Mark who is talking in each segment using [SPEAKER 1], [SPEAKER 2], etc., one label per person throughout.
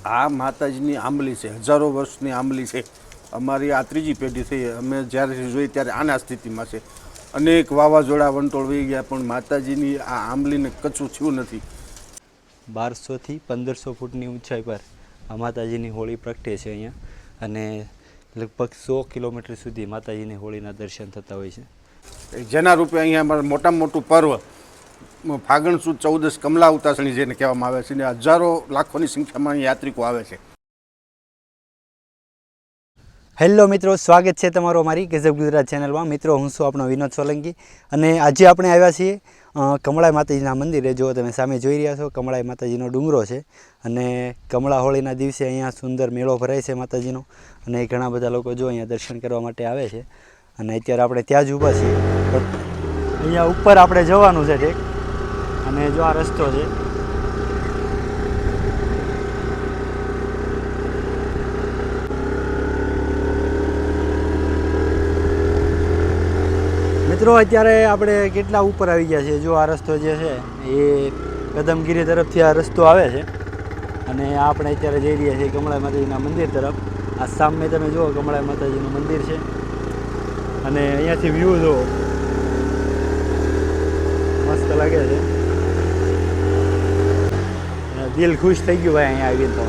[SPEAKER 1] આ માતાજીની આંબલી છે, હજારો વર્ષની આંબલી છે. અમારી આ ત્રીજી પેઢી થઈ. અમે જ્યારે જોઈ ત્યારે આના સ્થિતિમાં છે. અનેક વાવાઝોડા વંટોળ વહી ગયા પણ માતાજીની આ આંબલીને કચ્છું થયું નથી.
[SPEAKER 2] 1200થી 1500 ફૂટની ઊંચાઈ પર આ માતાજીની હોળી પ્રગટે છે અહીંયા, અને લગભગ 100 કિલોમીટર સુધી માતાજીની હોળીના દર્શન થતા હોય છે.
[SPEAKER 1] જેના રૂપે અહીંયા અમારું મોટામાં મોટું પર્વ ફાગણ સુદ 14 કમલા ઉતાસણી જેને કહેવામાં આવે છે, અને હજારો લાખોની સંખ્યામાં યાત્રિકો આવે છે.
[SPEAKER 2] હેલો મિત્રો, સ્વાગત છે તમારું અમારી ગજબ ગુજરાત ચેનલમાં. મિત્રો, હું છું આપણો વિનોદ સોલંકી, અને આજે આપણે આવ્યા છીએ કમળાઈ માતાજીના મંદિરે. જો તમે સામે જોઈ રહ્યા છો, કમળાઈ માતાજીનો ડુંગરો છે, અને કમળા હોળીના દિવસે અહીંયા સુંદર મેળો ભરાય છે માતાજીનો, અને ઘણા બધા લોકો જો અહીંયા દર્શન કરવા માટે આવે છે. અને અત્યારે આપણે ત્યાં જ ઊભા છીએ. અહીંયા ઉપર આપણે જવાનું છે ઠીક, અને જો આ રસ્તો છે. મિત્રો, અત્યારે આપણે કેટલા ઉપર આવી ગયા છીએ. જો આ રસ્તો જે છે એ કદમગીરી તરફથી આ રસ્તો આવે છે, અને આપણે અત્યારે જઈ રહ્યા છીએ કમળાઈ માતાજીના મંદિર તરફ. આ સામે તમે જુઓ કમળાઈ માતાજીનું મંદિર છે, અને અહીંયાથી વ્યૂ જુઓ, મસ્ત લાગે છે. દિલ ખુશ થઈ ગયું ભાઈ અહીંયા આવીને. તો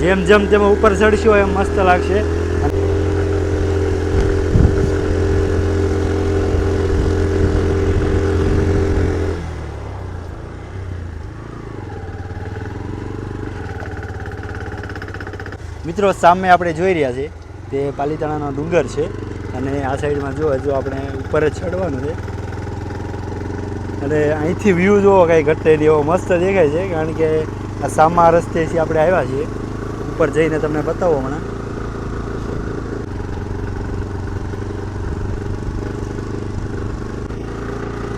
[SPEAKER 2] જેમ જેમ તમે ઉપર ચડશો એમ મસ્ત લાગશે. મિત્રો, સામે આપણે જોઈ રહ્યા છીએ તે પાલીતાણાનો ડુંગર છે, અને આ સાઈડમાં જો આપણે ઉપર જ ચડવાનું છે. અને અહીંથી વ્યૂ જુઓ, કાંઈ ઘટે નહીં એવો મસ્ત દેખાય છે, કારણ કે આ સામા રસ્તેથી આપણે આવ્યા છીએ. ઉપર જઈને તમને બતાવો હમણાં.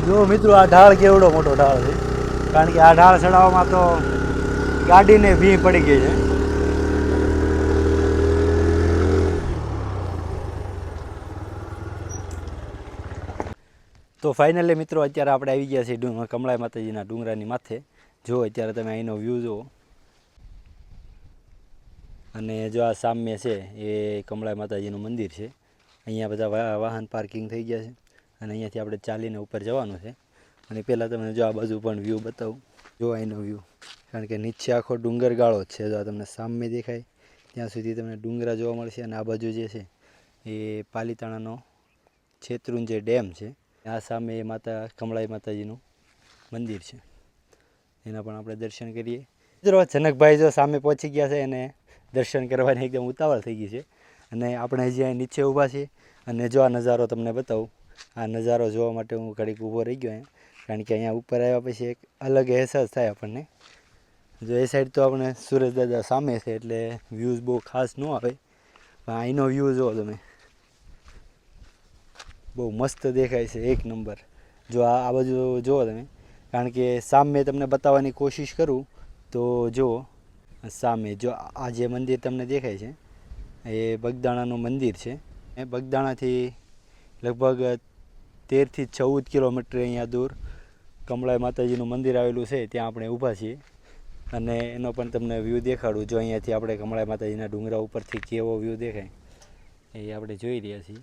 [SPEAKER 2] જો મિત્રો, આ ઢાળ કેવડો મોટો ઢાળ છે, કારણ કે આ ઢાળ ચડાવવામાં તો ગાડીને ભી પડી ગઈ છે. તો ફાઇનલી મિત્રો, અત્યારે આપણે આવી ગયા છીએ કમળાઈ માતાજીના ડુંગરાની માથે. જો અત્યારે તમે અહીંનો વ્યૂ જુઓ, અને જો આ સામે છે એ કમળાઈ માતાજીનું મંદિર છે. અહીંયા બધા વાહન પાર્કિંગ થઈ ગયા છે, અને અહીંયાથી આપણે ચાલીને ઉપર જવાનું છે. અને પહેલાં તમને જો આ બાજુ પણ વ્યૂ બતાવું. જો અહીંનો વ્યૂ, કારણ કે નીચે આખો ડુંગર ગાળો જ છે. જો તમને સામે દેખાય ત્યાં સુધી તમને ડુંગરા જોવા મળશે, અને આ બાજુ જે છે એ પાલીતાણાનો શેત્રુંજય ડેમ છે. આ સામે કમળાઈ માતાજીનું મંદિર છે, એના પણ આપણે દર્શન કરીએ. મિત્રો, જનકભાઈ જો સામે પહોંચી ગયા છે, અને દર્શન કરવાની એકદમ ઉતાવળ થઈ ગઈ છે. અને આપણે હજી અહીં નીચે ઊભા છીએ, અને જો આ નજારો તમને બતાવું. આ નજારો જોવા માટે હું ઘડીક ઊભો રહી ગયો અહીંયા, કારણ કે અહીંયા ઉપર આવ્યા પછી એક અલગ અહેસાસ થાય આપણને. જો એ સાઈડ તો આપણે સુરજ દાદા સામે છે, એટલે વ્યૂઝ બહુ ખાસ ન આવે, પણ અહીંનો વ્યૂ જુઓ તમે, બહુ મસ્ત દેખાય છે, એક નંબર. જો આ બાજુ જુઓ તમે, કારણ કે સામે તમને બતાવવાની કોશિશ કરું તો જુઓ સામે જો આ જે મંદિર તમને દેખાય છે એ બગદાણાનું મંદિર છે. એ બગદાણાથી લગભગ 13થી 14 કિલોમીટર અહીંયા દૂર કમળાઈ માતાજીનું મંદિર આવેલું છે. ત્યાં આપણે ઊભા છીએ, અને એનો પણ તમને વ્યૂ દેખાડું. જો અહીંયાથી આપણે કમળાઈ માતાજીના ડુંગરા ઉપરથી કેવો વ્યૂ દેખાય એ આપણે જોઈ રહ્યા છીએ.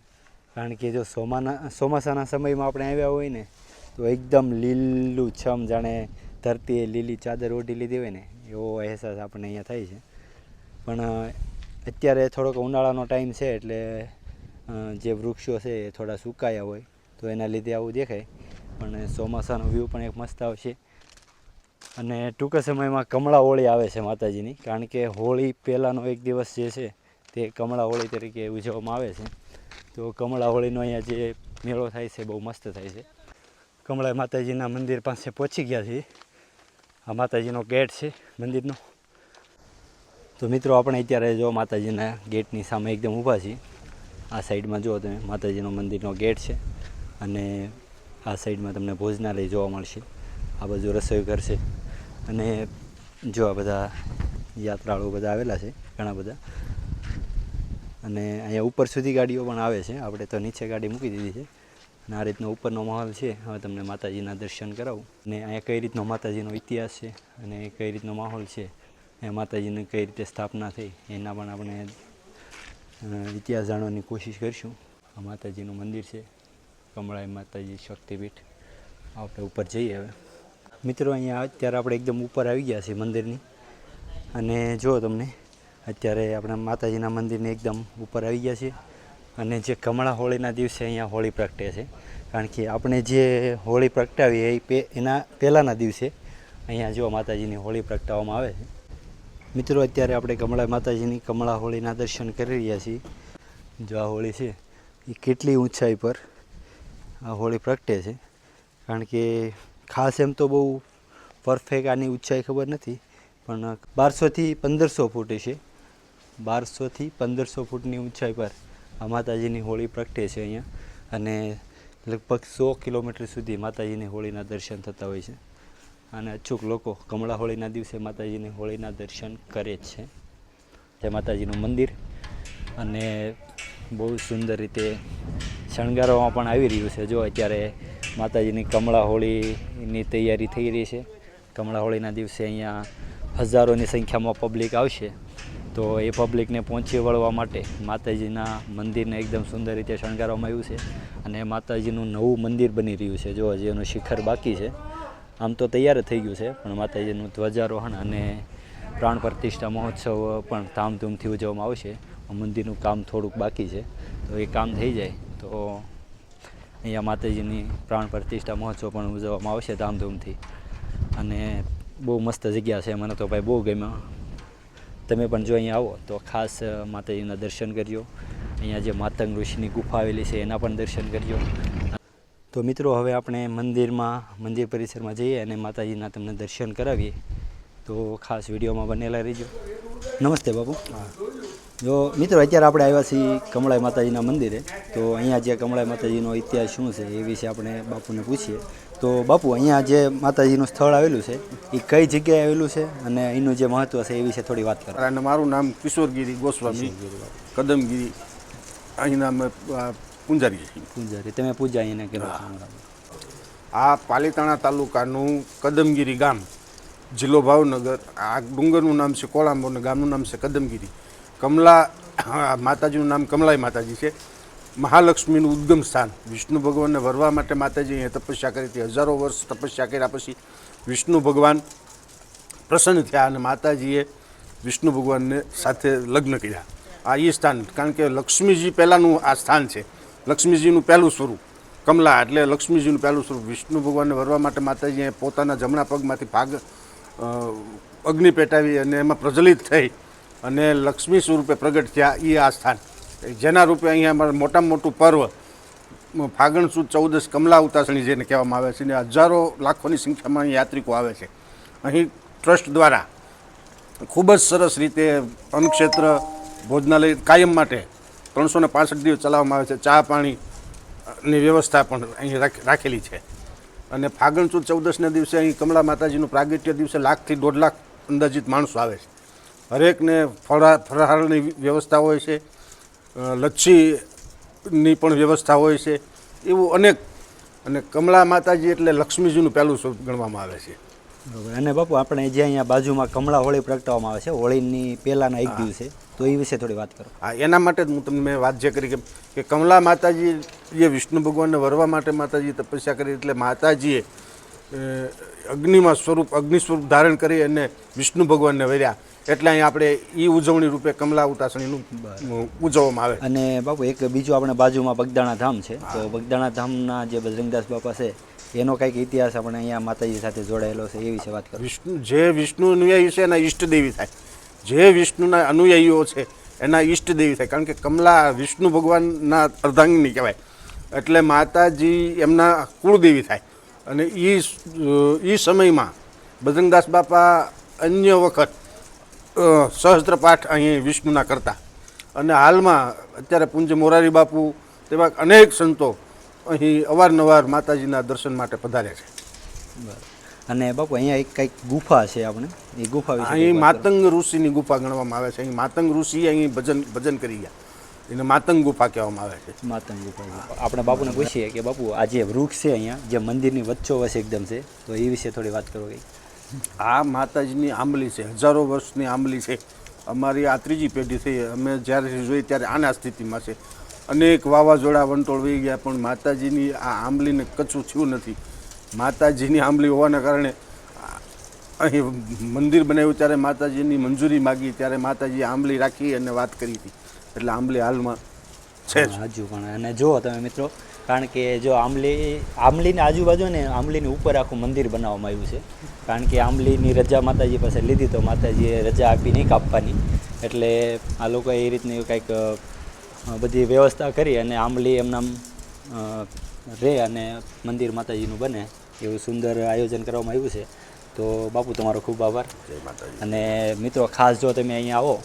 [SPEAKER 2] કારણ કે જો ચોમાસાના સમયમાં આપણે આવ્યા હોય ને, તો એકદમ લીલું છમ, જાણે ધરતીએ લીલી ચાદર ઓઢી લીધી હોય ને એવો અહેસાસ આપણને અહીંયા થાય છે. પણ અત્યારે થોડોક ઉનાળાનો ટાઈમ છે, એટલે જે વૃક્ષો છે એ થોડા સુકાયા હોય, તો એના લીધે આવું દેખાય. પણ ચોમાસાનો વ્યૂ પણ એક મસ્ત આવશે. અને ટૂંક સમયમાં કમળા હોળી આવે છે માતાજીની, કારણ કે હોળી પહેલાંનો એક દિવસ જે છે તે કમળા હોળી તરીકે ઉજવવામાં આવે છે. તો કમળા હોળીનો અહીંયા જે મેળો થાય છે બહુ મસ્ત થાય છે. કમળાઈ માતાજીના મંદિર પાસે પહોંચી ગયા છીએ. આ માતાજીનો ગેટ છે મંદિરનો. તો મિત્રો, આપણે અત્યારે જો માતાજીના ગેટની સામે એકદમ ઊભા છીએ. આ સાઈડમાં જુઓ તમે, માતાજીનો મંદિરનો ગેટ છે, અને આ સાઈડમાં તમને ભોજનાલય જોવા મળશે. આ બાજુ રસોઈ ઘર છે, અને જો આ બધા યાત્રાળુઓ બધા આવેલા છે ઘણા બધા. અને અહીંયા ઉપર સુધી ગાડીઓ પણ આવે છે. આપણે તો નીચે ગાડી મૂકી દીધી છે, અને આ રીતનો ઉપરનો માહોલ છે. હવે તમને માતાજીના દર્શન કરાવું અને અહીંયા કઈ રીતનો માતાજીનો ઇતિહાસ છે અને કઈ રીતનો માહોલ છે, એ માતાજીની કઈ રીતે સ્થાપના થઈ એના પણ આપણે ઇતિહાસ જાણવાની કોશિશ કરીશું. આ માતાજીનું મંદિર છે, કમળાઈ માતાજી શક્તિપીઠ. આપણે ઉપર જઈએ હવે. મિત્રો અહીંયા અત્યારે આપણે એકદમ ઉપર આવી ગયા છીએ મંદિરની, અને જો તમને અત્યારે આપણે માતાજીના મંદિરની એકદમ ઉપર આવી ગયા છીએ. અને જે કમળા હોળીના દિવસે અહીંયા હોળી પ્રગટે છે, કારણ કે આપણે જે હોળી પ્રગટાવીએ એના પહેલાંના દિવસે અહીંયા જો માતાજીની હોળી પ્રગટાવવામાં આવે છે. મિત્રો અત્યારે આપણે કમળા માતાજીની કમળા હોળીના દર્શન કરી રહ્યા છીએ. જો આ હોળી છે એ કેટલી ઊંચાઈ પર આ હોળી પ્રગટે છે, કારણ કે ખાસ એમ તો બહુ પરફેક્ટ આની ઊંચાઈ ખબર નથી, પણ 1200થી 1500 ફૂટ છે. 1200થી 1500 ફૂટની ઊંચાઈ પર આ માતાજીની હોળી પ્રગટે છે અહીંયા, અને લગભગ 100 કિલોમીટર સુધી માતાજીની હોળીના દર્શન થતા હોય છે. અને અચૂક લોકો કમળા હોળીના દિવસે માતાજીની હોળીના દર્શન કરે જ છે. તે માતાજીનું મંદિર અને બહુ સુંદર રીતે શણગારવામાં પણ આવી રહ્યું છે. જો અત્યારે માતાજીની કમળા હોળીની તૈયારી થઈ રહી છે. કમળા હોળીના દિવસે અહીંયા હજારોની સંખ્યામાં પબ્લિક આવશે, તો એ પબ્લિકને પહોંચી વળવા માટે માતાજીના મંદિરને એકદમ સુંદર રીતે શણગારવામાં આવ્યું છે. અને માતાજીનું નવું મંદિર બની રહ્યું છે. જો હજી એનું શિખર બાકી છે. આમ તો તૈયાર થઈ ગયું છે, પણ માતાજીનું ધ્વજારોહણ અને પ્રાણ પ્રતિષ્ઠા મહોત્સવ પણ ધામધૂમથી ઉજવવામાં આવશે. મંદિરનું કામ થોડુંક બાકી છે, તો એ કામ થઈ જાય તો અહીંયા માતાજીની પ્રાણ પ્રતિષ્ઠા મહોત્સવ પણ ઉજવવામાં આવશે ધામધૂમથી. અને બહુ મસ્ત જગ્યા છે, મને તો ભાઈ બહુ ગમ્યા. તમે પણ જો અહીંયા આવો તો ખાસ માતાજીના દર્શન કરજો. અહીંયા જે માતંગ ઋષિની ગુફા આવેલી છે એના પણ દર્શન કરજો. તો મિત્રો હવે આપણે મંદિર પરિસરમાં જઈએ અને માતાજીના તમને દર્શન કરાવીએ, તો ખાસ વિડીયોમાં બનેલા રહીજો. નમસ્તે બાપુ. જો મિત્રો અત્યારે આપણે આવ્યા છીએ કમળાઈ માતાજીના મંદિરે, તો અહીંયા જે કમળાઈ માતાજીનો ઇતિહાસ શું છે એ વિશે આપણે બાપુને પૂછીએ. તો બાપુ, અહીંયા જે માતાજીનું સ્થળ આવેલું છે એ કઈ જગ્યાએ આવેલું છે અને એનું જે મહત્વ છે એ વિશે થોડી વાત કરો.
[SPEAKER 1] અને મારું નામ કિશોરગીરી ગોસ્વામી કદમગીરી, અહીંના પૂંજારી.
[SPEAKER 2] તમે પૂજા અહીંયા કરો છો?
[SPEAKER 1] આ પાલીતાણા તાલુકાનું કદમગીરી ગામ, જિલ્લો ભાવનગર. આ ડુંગરનું નામ છે કોળાંબો અને ગામનું નામ છે કદમગીરી. કમલા માતાજીનું નામ કમલાઈ માતાજી છે. મહાલક્ષ્મીનું ઉદ્ગમ સ્થાન. વિષ્ણુ ભગવાનને વરવા માટે માતાજી અહીંયા તપસ્યા કરી હતી. હજારો વર્ષ તપસ્યા કર્યા પછી વિષ્ણુ ભગવાન પ્રસન્ન થયા અને માતાજીએ વિષ્ણુ ભગવાનને સાથે લગ્ન કર્યા. આ એ સ્થાન, કારણ કે લક્ષ્મીજી પહેલાંનું આ સ્થાન છે. લક્ષ્મીજીનું પહેલું સ્વરૂપ કમલા, એટલે લક્ષ્મીજીનું પહેલું સ્વરૂપ. વિષ્ણુ ભગવાનને વરવા માટે માતાજીએ પોતાના જમણા પગમાંથી અગ્નિ પેટાવી અને એમાં પ્રજ્વલિત થઈ અને લક્ષ્મી સ્વરૂપે પ્રગટ થયા. એ આ સ્થાન, જેના રૂપે અહીંયા અમારું મોટામાં મોટું પર્વ ફાગણ સુદ 14 કમલા ઉતાસણી જેને કહેવામાં આવે છે, અને હજારો લાખોની સંખ્યામાં અહીં યાત્રિકો આવે છે. અહીં ટ્રસ્ટ દ્વારા ખૂબ જ સરસ રીતે અન્નક્ષેત્ર ભોજનાલય કાયમ માટે 365 દિવસ ચલાવવામાં આવે છે. ચા પાણીની વ્યવસ્થા પણ અહીં રાખેલી છે. અને ફાગણ સુદ 14ના દિવસે અહીં કમલા માતાજીનું પ્રાગટ્ય દિવસે 1 લાખથી 1.5 લાખ અંદાજિત માણસો આવે છે. હરેકને ફરાળની વ્યવસ્થા હોય છે, લચ્છીની પણ વ્યવસ્થા હોય છે, એવું અનેક. અને કમલા માતાજી એટલે લક્ષ્મીજીનું પહેલું સ્વરૂપ ગણવામાં આવે છે.
[SPEAKER 2] બરાબર. અને બાપુ, આપણે જે અહીંયા બાજુમાં કમળા હોળી પ્રગટાવવામાં આવે છે, હોળીની પહેલાંના એક દિવસે, તો એ વિશે થોડી વાત કરો.
[SPEAKER 1] હા, એના માટે જ હું તમને વાત જે કરી કે કમલા માતાજી જે વિષ્ણુ ભગવાનને વરવા માટે માતાજી તપસ્યા કરી, એટલે માતાજીએ અગ્નિ સ્વરૂપ ધારણ કરી અને વિષ્ણુ ભગવાનને વર્યા. એટલે અહીં આપણે એ ઉજવણી રૂપે કમલા ઉતાસણીનું ઉજવવામાં આવે.
[SPEAKER 2] અને બાપુ, એક બીજું આપણે બાજુમાં બગદાણા ધામ છે, તો બગદાણા ધામના જે બજરંગદાસ બાપા છે એનો કંઈક ઇતિહાસ આપણે અહીંયા માતાજી સાથે જોડાયેલો છે, એ વિશે વાત કરો.
[SPEAKER 1] જે વિષ્ણુ અનુયાયી છે એના ઈષ્ટદેવી થાય. જે વિષ્ણુના અનુયાયીઓ છે એના ઈષ્ટદેવી થાય, કારણ કે કમલા વિષ્ણુ ભગવાનના અર્ધાંગિની કહેવાય, એટલે માતાજી એમના કુળદેવી થાય. અને એ સમયમાં બજરંગદાસ બાપા અન્ય વખત સહસ્ત્ર પાઠ અહીં વિષ્ણુના કરતા. અને હાલમાં અત્યારે પૂજ્ય મોરારી બાપુ તેવા અનેક સંતો અહીં અવારનવાર માતાજીના દર્શન માટે પધાર્યા છે.
[SPEAKER 2] અને બાપુ, અહીંયા એક કંઈક ગુફા છે, આપણે એ ગુફા વિશે
[SPEAKER 1] અહીં માતંગ ઋષિની ગુફા ગણવામાં આવે છે. અહીં માતંગ ઋષિએ અહીં ભજન કરી ગયા. એને માતંગ ગુફા કહેવામાં આવે છે.
[SPEAKER 2] માતંગ ગુફા છે. આપણે બાપુને પૂછીએ કે બાપુ આ જે વૃક્ષ છે અહીંયા જે મંદિરની વચ્ચોવચ એકદમ છે, તો એ વિશે થોડી વાત કરો કંઈ.
[SPEAKER 1] આ માતાજીની આંબલી છે, હજારો વર્ષની આંબલી છે. અમારી આ ત્રીજી પેઢી થઈ. અમે જ્યારે જોઈ ત્યારે આના સ્થિતિમાં છે. અનેક વાવાઝોડા વંટોળ વહી ગયા પણ માતાજીની આ આંબલીને કચ્છું થયું નથી. માતાજીની આંબલી હોવાના કારણે અહીં મંદિર બનાવ્યું ત્યારે માતાજીની મંજૂરી માગી ત્યારે માતાજીએ આંબલી રાખી અને વાત કરી હતી. એટલે આંબલી હાલમાં છે જ.
[SPEAKER 2] હજુ પણ અને જુઓ તમે મિત્રો, કારણ કે જો આંબલીની આજુબાજુ ને આંબલીની ઉપર આખું મંદિર બનાવવામાં આવ્યું છે. કારણ કે આંબલીની રજા માતાજી પાસે લીધી તો માતાજીએ રજા આપી નહીં કાપવાની, એટલે આ લોકોએ એ રીતની કંઈક બધી વ્યવસ્થા કરી અને આંબલી એમના રહે અને મંદિર માતાજીનું બને એવું સુંદર આયોજન કરવામાં આવ્યું છે. તો બાપુ તમારો ખૂબ આભાર.
[SPEAKER 1] જય માતાજી.
[SPEAKER 2] અને મિત્રો ખાસ જો તમે અહીંયા આવો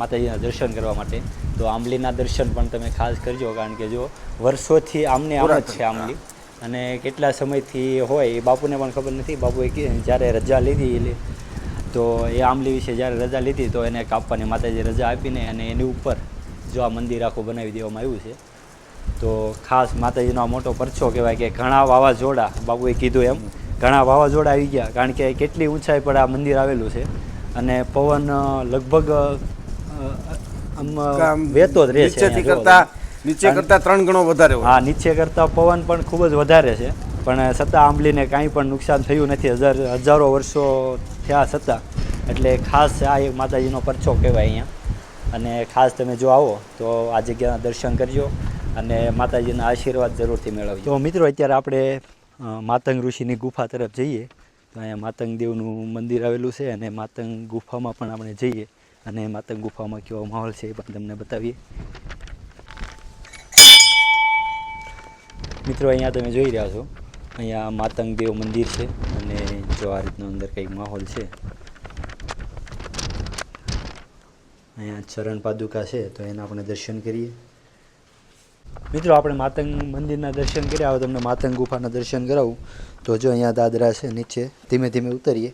[SPEAKER 2] માતાજીના દર્શન કરવા માટે તો આંબલીના દર્શન પણ તમે ખાસ કરજો, કારણ કે જો વર્ષોથી આમને આમ જ છે આંબલી, અને કેટલા સમયથી હોય એ બાપુને પણ ખબર નથી. બાપુએ જ્યારે રજા લીધી તો એ આંબલી વિશે જ્યારે રજા લીધી તો એને કાપવાની માતાજી રજા આપીને અને એની ઉપર જો આ મંદિર આખું બનાવી દેવામાં આવ્યું છે. તો ખાસ માતાજીનો આ મોટો પરચો કહેવાય કે ઘણા વાવાઝોડા, બાપુએ કીધું એમ ઘણા વાવાઝોડા આવી ગયા, કારણ કે કેટલી ઊંચાઈ પર આ મંદિર આવેલું છે અને પવન લગભગ આમ વહેતો જ રહે છે.
[SPEAKER 1] નીચે કરતા 3 ગણો વધારે હોય.
[SPEAKER 2] હા, નીચે કરતાં પવન પણ ખૂબ જ વધારે છે, પણ છતાં આંબલીને કાંઈ પણ નુકસાન થયું નથી હજારો વર્ષો થયા છતાં. એટલે ખાસ આ એક માતાજીનો પરચો કહેવાય અહીંયા. અને ખાસ તમે જો આવો તો આ જગ્યાના દર્શન કરજો અને માતાજીના આશીર્વાદ જરૂરથી મેળવજો. તો મિત્રો અત્યારે આપણે માતંગ ઋષિની ગુફા તરફ જઈએ. તો અહીંયા માતંગ દેવનું મંદિર આવેલું છે અને માતંગ ગુફામાં પણ આપણે જઈએ અને માતંગ ગુફામાં કેવો માહોલ છે એ પણ તમને બતાવીએ. મિત્રો અહીંયા તમે જોઈ રહ્યા છો, અહીંયા માતંગ દેવ મંદિર છે અને જો આ રીતનો અંદર કંઈક માહોલ છે. અહીંયા ચરણ પાદુકા છે તો એના આપણે દર્શન કરીએ. મિત્રો આપણે માતંગ મંદિરના દર્શન કર્યા, હવે તમને માતંગ ગુફાના દર્શન કરાવું. તો જો અહીંયા દાદરા છે, નીચે ધીમે ધીમે ઉતરીએ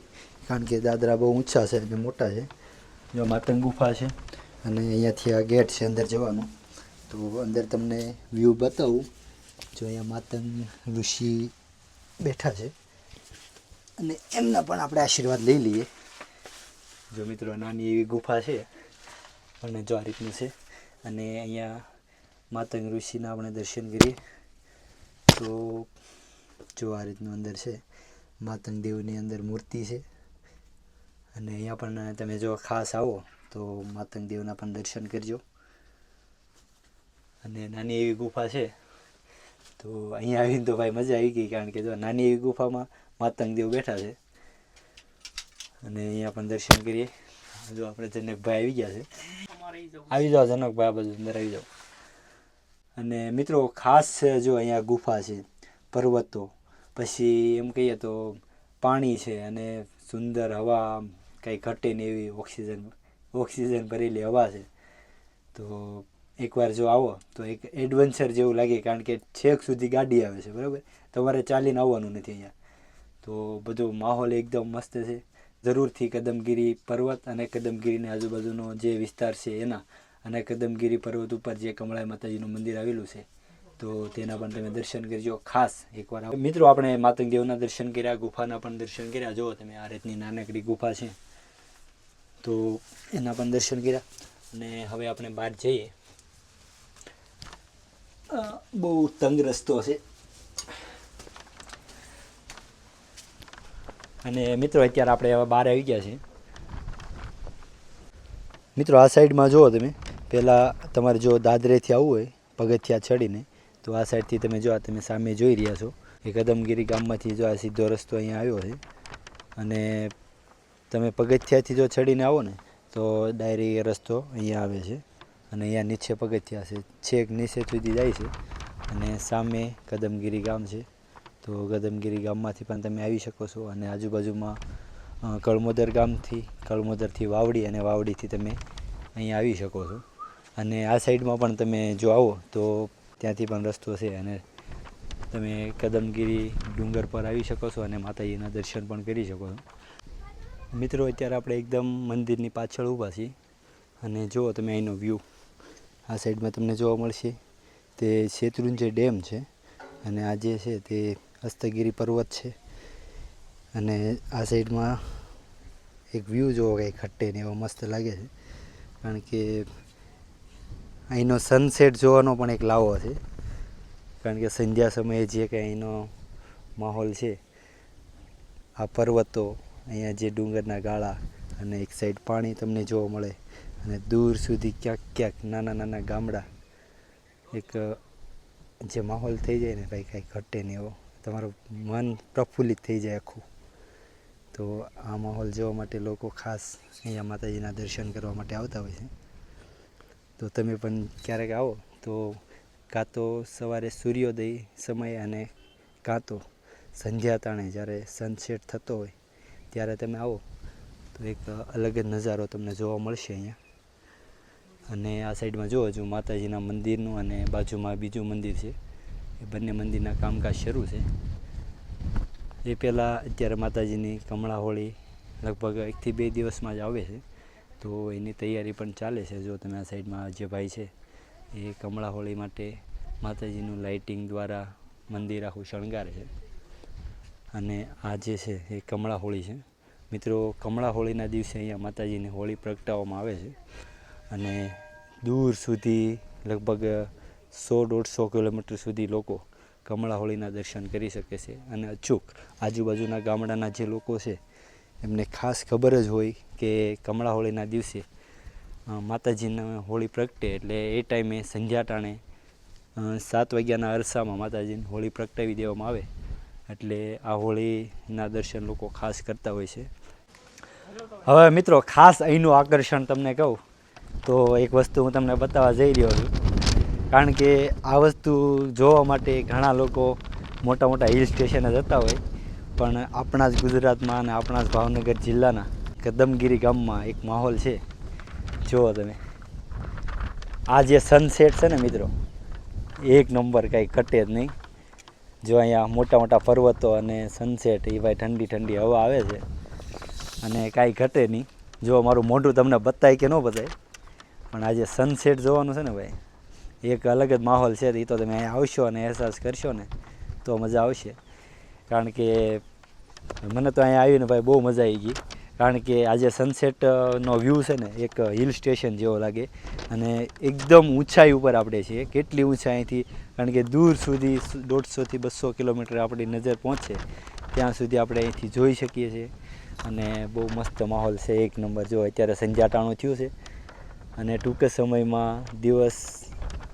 [SPEAKER 2] કારણ કે દાદરા બહુ ઊંચા છે અને મોટા છે. જો માતંગ ગુફા છે અને અહીંયાથી આ ગેટ છે અંદર જવાનું. તો અંદર તમને વ્યૂ બતાવું. જો અહીંયા માતંગ ઋષિ બેઠા છે અને એમના પણ આપણે આશીર્વાદ લઈ લઈએ. જો મિત્રો નાની એવી ગુફા છે અને જો આ રીતનું છે અને અહીંયા માતંગ ઋષિના આપણે દર્શન કરીએ. તો જો આ રીતનું અંદર છે, માતંગ દેવની અંદર મૂર્તિ છે અને અહીંયા પણ તમે જો ખાસ આવો તો માતંગ દેવના પણ દર્શન કરજો. અને નાની એવી ગુફા છે તો અહીંયા આવીને તો ભાઈ મજા આવી ગઈ, કારણ કે જો નાની એવી ગુફામાં માતંગ દેવ બેઠા છે. અને અહીંયા પણ દર્શન કરીએ. જો આપણે જનકભાઈ આવી ગયા છે, આવી જાઓ જનકભાઈ, આ બાજુ અંદર આવી જાઓ. અને મિત્રો ખાસ છે જો અહીંયા ગુફા છે, પર્વતો, પછી એમ કહીએ તો પાણી છે અને સુંદર હવા, કંઈ ઘટે નહીં એવી ઓક્સિજન ભરેલી હવા છે. તો એકવાર જો આવો તો એક એડવેન્ચર જેવું લાગે, કારણ કે છેક સુધી ગાડી આવે છે, બરાબર, તમારે ચાલીને આવવાનું નથી અહીંયા. તો બધો માહોલ એકદમ મસ્ત છે. જરૂરથી કદમગીરી પર્વત અને કદમગીરીની આજુબાજુનો જે વિસ્તાર છે એના અને કદમગીરી પર્વત ઉપર જે કમળાઈ માતાજીનું મંદિર આવેલું છે તો તેના પણ તમે દર્શન કરજો ખાસ એકવાર. મિત્રો આપણે માતંગ દેવના દર્શન કર્યા, ગુફાના પણ દર્શન કર્યા. જુઓ તમે આ રીતની નાનકડી ગુફા છે તો એના પણ દર્શન કર્યા. અને હવે આપણે બહાર જઈએ. બહુ તંગ રસ્તો છે અને મિત્રો અત્યારે આપણે હવે બહાર આવી ગયા છીએ. મિત્રો આ સાઈડમાં જુઓ તમે, પહેલાં તમારે જો દાદરેથી આવવું હોય પગથિયા ચડીને તો આ સાઈડથી તમે જો તમે સામે જોઈ રહ્યા છો એ કદમગીરી ગામમાંથી જો આ સીધો રસ્તો અહીંયા આવ્યો છે. અને તમે પગથિયાથી જો ચડીને આવો ને તો ડાયરેક્ટ રસ્તો અહીંયા આવે છે અને અહીંયા નીચે પગથિયા છે, છેક નીચે સુધી જાય છે અને સામે કદમગીરી ગામ છે. તો કદમગીરી ગામમાંથી પણ તમે આવી શકો છો અને આજુબાજુમાં કળમોદર ગામથી, કળમોદરથી વાવડી અને વાવડીથી તમે અહીંયા આવી શકો છો. અને આ સાઈડમાં પણ તમે જો આવો તો ત્યાંથી પણ રસ્તો છે અને તમે કદમગીરી ડુંગર પર આવી શકો છો અને માતાજીના દર્શન પણ કરી શકો છો. મિત્રો અત્યારે આપણે એકદમ મંદિરની પાછળ ઊભા છીએ અને જુઓ તમે અહીંનો વ્યૂ, આ સાઈડમાં તમને જોવા મળશે તે શેત્રુંજય ડેમ છે, અને આ જે છે તે હસ્તગીરી પર્વત છે. અને આ સાઈડમાં એક વ્યૂ જોવો કંઈ ખટ્ટે ને એવો મસ્ત લાગે છે, કારણ કે અહીંનો સનસેટ જોવાનો પણ એક લાવો છે. કારણ કે સંધ્યા સમયે જે કંઈ અહીંનો માહોલ છે, આ પર્વતો, અહીંયા જે ડુંગરના ગાળા અને એક સાઈડ પાણી તમને જોવા મળે, અને દૂર સુધી ક્યાંક ક્યાંક નાના નાના ગામડા, એક જે માહોલ થઈ જાય ને ભાઈ કાંઈ ઘટે નહીં એવો, તમારું મન પ્રફુલ્લિત થઈ જાય આખું. તો આ માહોલ જોવા માટે લોકો ખાસ અહીંયા માતાજીના દર્શન કરવા માટે આવતા હોય છે. તો તમે પણ ક્યારેક આવો તો કાં તો સવારે સૂર્યોદય સમયે અને કાં તો સંધ્યા તાણે જ્યારે સનસેટ થતો હોય ત્યારે તમે આવો તો એક અલગ જ નજારો તમને જોવા મળશે અહીંયા. અને આ સાઈડમાં જુઓ જો માતાજીના મંદિરનું અને બાજુમાં બીજું મંદિર છે, એ બંને મંદિરના કામકાજ શરૂ છે. એ પહેલાં અત્યારે માતાજીની કમળા હોળી લગભગ 1 થી 2 દિવસમાં જ આવે છે, તો એની તૈયારી પણ ચાલે છે. જો તમે આ સાઈડમાં જે ભાઈ છે એ કમળા હોળી માટે માતાજીનું લાઇટિંગ દ્વારા મંદિર આખું શણગારે છે. અને આ જે છે એ કમળા હોળી છે. મિત્રો, કમળા હોળીના દિવસે અહીંયા માતાજીની હોળી પ્રગટાવવામાં આવે છે, અને દૂર સુધી લગભગ 100-150 કિલોમીટર સુધી લોકો કમળા હોળીના દર્શન કરી શકે છે. અને અચૂક આજુબાજુના ગામડાના જે લોકો છે એમને ખાસ ખબર જ હોય કે કમળા હોળીના દિવસે માતાજીને હોળી પ્રગટે એટલે એ ટાઈમે સંધ્યા ટાણે 7 વાગ્યાના અરસામાં માતાજીની હોળી પ્રગટાવી દેવામાં આવે, એટલે આ હોળીના દર્શન લોકો ખાસ કરતા હોય છે. હવે મિત્રો, ખાસ અહીંનું આકર્ષણ તમને કહું તો એક વસ્તુ હું તમને બતાવવા જઈ રહ્યો છું, કારણ કે આ વસ્તુ જોવા માટે ઘણા લોકો મોટા મોટા હિલ સ્ટેશને જતા હોય, પણ આપણા જ ગુજરાતમાં અને આપણા જ ભાવનગર જિલ્લાના કદમગીરી ગામમાં એક માહોલ છે. જુઓ તમે, આ જે સનસેટ છે ને મિત્રો, એક નંબર, કાંઈ ઘટે જ નહીં. જો અહીંયા મોટા મોટા પર્વતો અને સનસેટ, એ ભાઈ ઠંડી ઠંડી હવા આવે છે, અને કાંઈ ઘટે નહીં. જો મારું મોઢું તમને બતાય કે ન બતાય, પણ આજે સનસેટ જોવાનું છે ને ભાઈ, એક અલગ જ માહોલ છે. એ તો તમે અહીંયા આવશો અને અહેસાસ કરશો ને તો મજા આવશે. કારણ કે મને તો અહીંયા આવીને ભાઈ બહુ મજા આવી ગઈ, કારણ કે આજે સનસેટનો વ્યૂ છે ને એક હિલ સ્ટેશન જેવો લાગે, અને એકદમ ઊંચાઈ ઉપર આપણે છીએ. કેટલી ઊંચાઈથી, કારણ કે દૂર સુધી 150 થી 200 કિલોમીટર આપણી નજર પહોંચે ત્યાં સુધી આપણે અહીંથી જોઈ શકીએ છીએ. અને બહુ મસ્ત માહોલ છે, એક નંબર. જો અત્યારે સંધ્યા ટાણું થયું છે અને ટૂંક સમયમાં દિવસ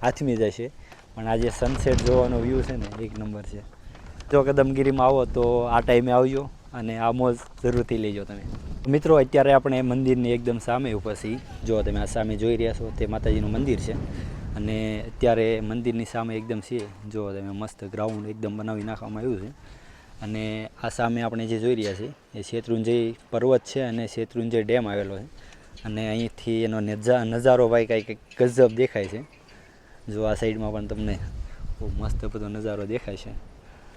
[SPEAKER 2] આથમી જશે, પણ આજે સનસેટ જોવાનો વ્યૂ છે ને એક નંબર છે. જો કદમગીરીમાં આવો તો આ ટાઈમે આવજો અને આ મોજ જરૂરથી લેજો તમે. મિત્રો, અત્યારે આપણે મંદિરની એકદમ સામે ઊભા છીએ. જો તમે આ સામે જોઈ રહ્યા છો તે માતાજીનું મંદિર છે, અને અત્યારે મંદિરની સામે એકદમ છે, જો તમે મસ્ત ગ્રાઉન્ડ એકદમ બનાવી નાખવામાં આવ્યું છે. અને આ સામે આપણે જે જોઈ રહ્યા છીએ એ શેત્રુંજય પર્વત છે, અને શેત્રુંજય ડેમ આવેલો છે. અને અહીંથી એનો નજારો ભાઈ કાંઈક ગજબ દેખાય છે. જો આ સાઈડમાં પણ તમને બહુ મસ્ત બધો નજારો દેખાય છે.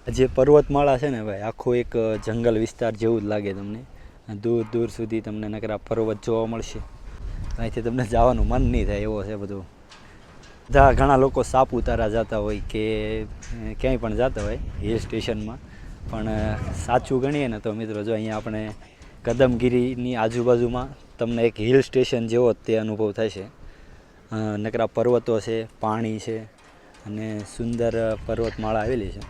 [SPEAKER 2] જે પર્વતમાળા છે ને ભાઈ, આખો એક જંગલ વિસ્તાર જેવું જ લાગે તમને. દૂર દૂર સુધી તમને નકરા પર્વત જોવા મળશે. અહીંથી તમને જવાનું મન નહીં થાય એવો છે બધું. ઘણા લોકો સાપુતારા જતા હોય કે ક્યાંય પણ જતા હોય હિલ સ્ટેશનમાં, પણ સાચું ગણીએ ને તો મિત્રો, જો અહીંયા આપણે કદમગીરીની આજુબાજુમાં તમને એક હિલ સ્ટેશન જેવો તે અનુભવ થાય છે. નકરા પર્વતો છે, પાણી છે, અને સુંદર પર્વતમાળા આવેલી છે.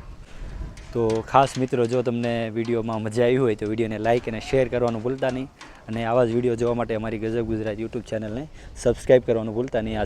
[SPEAKER 2] તો ખાસ મિત્રો, જો તમને વિડીયોમાં મજા આવી હોય તો વિડીયોને લાઇક અને શેર કરવાનું ભૂલતા નહીં, અને આવા જ વિડીયો જોવા માટે અમારી ગજબ ગુજરાત યુટ્યુબ ચેનલને સબસ્ક્રાઈબ કરવાનું ભૂલતા નહીં.